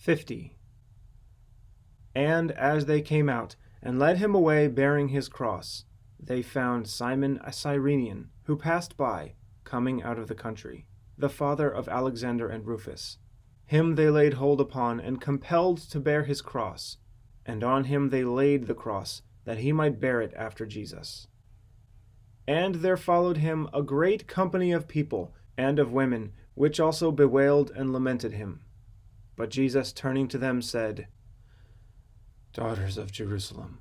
50. And as they came out, and led him away bearing his cross, they found Simon a Cyrenian, who passed by, coming out of the country, the father of Alexander and Rufus. Him they laid hold upon, and compelled to bear his cross. And on him they laid the cross, that he might bear it after Jesus. And there followed him a great company of people, and of women, which also bewailed and lamented him. But Jesus, turning to them, said, Daughters of Jerusalem,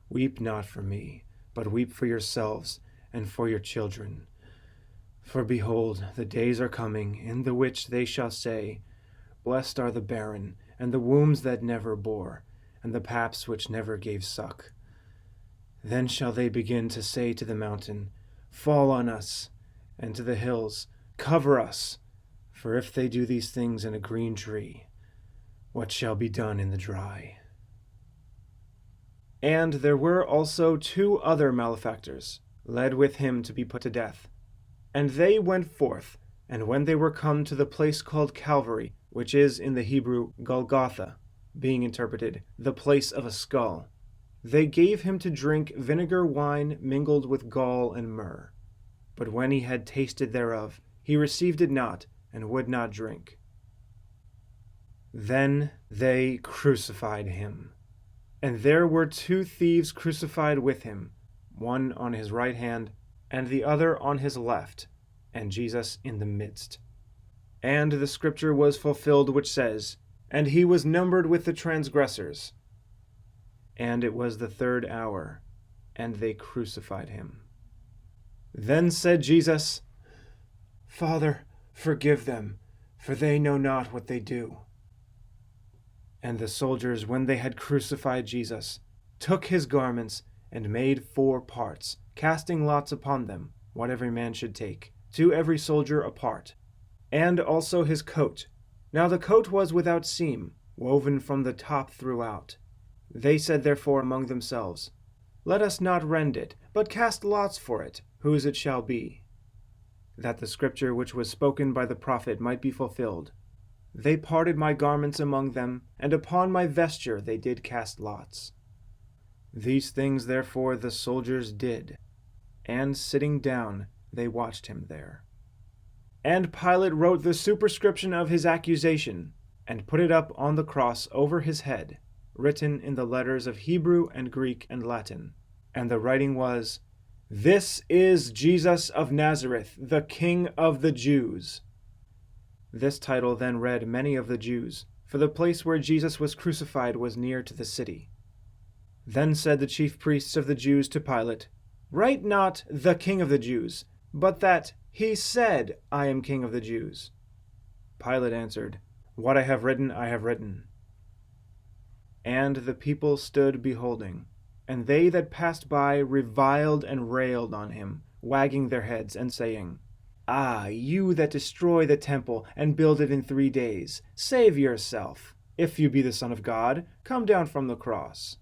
weep not for me, but weep for yourselves and for your children. For behold, the days are coming, in the which they shall say, Blessed are the barren, and the wombs that never bore, and the paps which never gave suck. Then shall they begin to say to the mountain, Fall on us, and to the hills, Cover us. For if they do these things in a green tree, what shall be done in the dry? And there were also 2 other malefactors, led with him to be put to death. And they went forth, and when they were come to the place called Calvary, which is in the Hebrew Golgotha, being interpreted, the place of a skull, they gave him to drink vinegar wine mingled with gall and myrrh. But when he had tasted thereof, he received it not, and would not drink. Then they crucified him. And there were 2 thieves crucified with him, one on his right hand, and the other on his left, and Jesus in the midst. And the scripture was fulfilled which says, And he was numbered with the transgressors. And it was the 3rd hour, and they crucified him. Then said Jesus, Father, forgive them, for they know not what they do. And the soldiers, when they had crucified Jesus, took his garments, and made 4 parts, casting lots upon them, what every man should take, to every soldier a part, and also his coat. Now the coat was without seam, woven from the top throughout. They said therefore among themselves, Let us not rend it, but cast lots for it, whose it shall be, that the scripture which was spoken by the prophet might be fulfilled. They parted my garments among them, and upon my vesture they did cast lots. These things therefore the soldiers did, and sitting down they watched him there. And Pilate wrote the superscription of his accusation, and put it up on the cross over his head, written in the letters of Hebrew and Greek and Latin. And the writing was, This is Jesus of Nazareth, the King of the Jews. This title then read many of the Jews, for the place where Jesus was crucified was near to the city. Then said the chief priests of the Jews to Pilate, Write not the King of the Jews, but that he said, I am King of the Jews. Pilate answered, What I have written, I have written. And the people stood beholding, and they that passed by reviled and railed on him, wagging their heads, and saying, Ah, you that destroy the temple, and build it in 3 days, save yourself. If you be the Son of God, come down from the cross.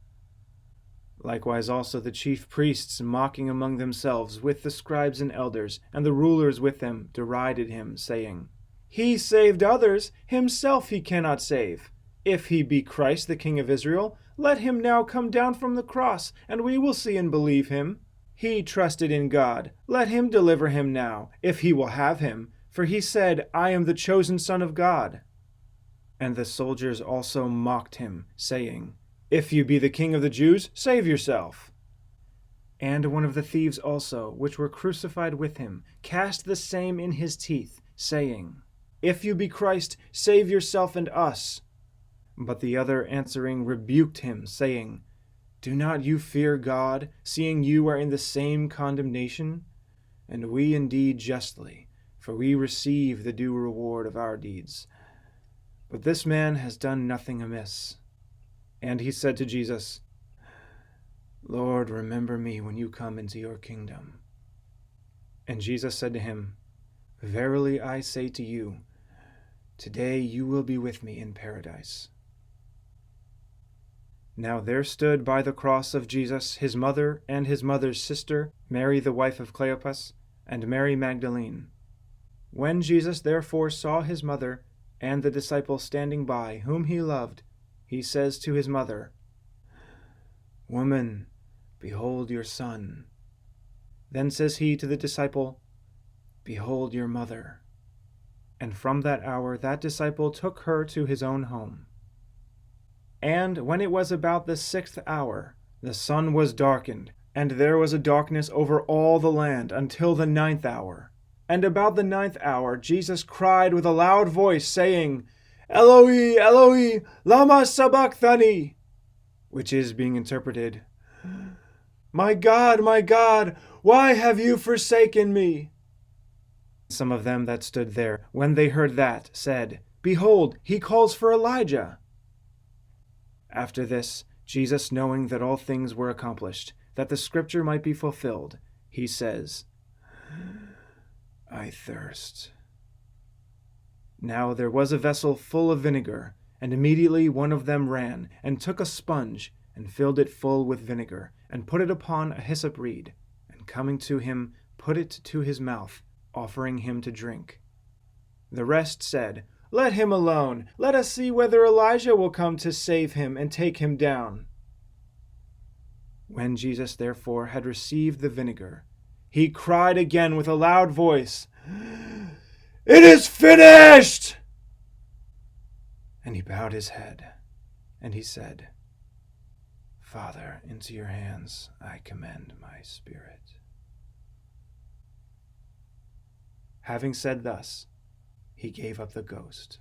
Likewise also the chief priests, mocking among themselves with the scribes and elders, and the rulers with them, derided him, saying, He saved others, himself he cannot save. If he be Christ, the King of Israel, let him now come down from the cross, and we will see and believe him. He trusted in God. Let him deliver him now, if he will have him. For he said, I am the chosen Son of God. And the soldiers also mocked him, saying, If you be the King of the Jews, save yourself. And one of the thieves also, which were crucified with him, cast the same in his teeth, saying, If you be Christ, save yourself and us. But the other answering rebuked him, saying, Do not you fear God, seeing you are in the same condemnation? And we indeed justly, for we receive the due reward of our deeds. But this man has done nothing amiss. And he said to Jesus, Lord, remember me when you come into your kingdom. And Jesus said to him, Verily I say to you, today you will be with me in paradise. Now there stood by the cross of Jesus his mother and his mother's sister, Mary the wife of Cleopas, and Mary Magdalene. When Jesus therefore saw his mother, And the disciple standing by, whom he loved, he says to his mother, Woman, behold your son. Then says he to the disciple, Behold your mother. And from that hour that disciple took her to his own home. And when it was about the 6th hour, the sun was darkened, and there was a darkness over all the land until the 9th hour. And about the 9th hour Jesus cried with a loud voice, saying, Eloi, Eloi, lama sabachthani, which is, being interpreted, my God, why have you forsaken me? Some of them that stood there, when they heard that, said, Behold, he calls for Elijah. After this, Jesus, knowing that all things were accomplished, that the scripture might be fulfilled, he says, I thirst. Now there was a vessel full of vinegar, and immediately one of them ran, and took a sponge, and filled it full with vinegar, and put it upon a hyssop reed, and coming to him, put it to his mouth, offering him to drink. The rest said, Let him alone. Let us see whether Elijah will come to save him and take him down. When Jesus therefore had received the vinegar, he cried again with a loud voice, It is finished! And he bowed his head, and he said, Father, into your hands I commend my spirit. Having said thus, he gave up the ghost.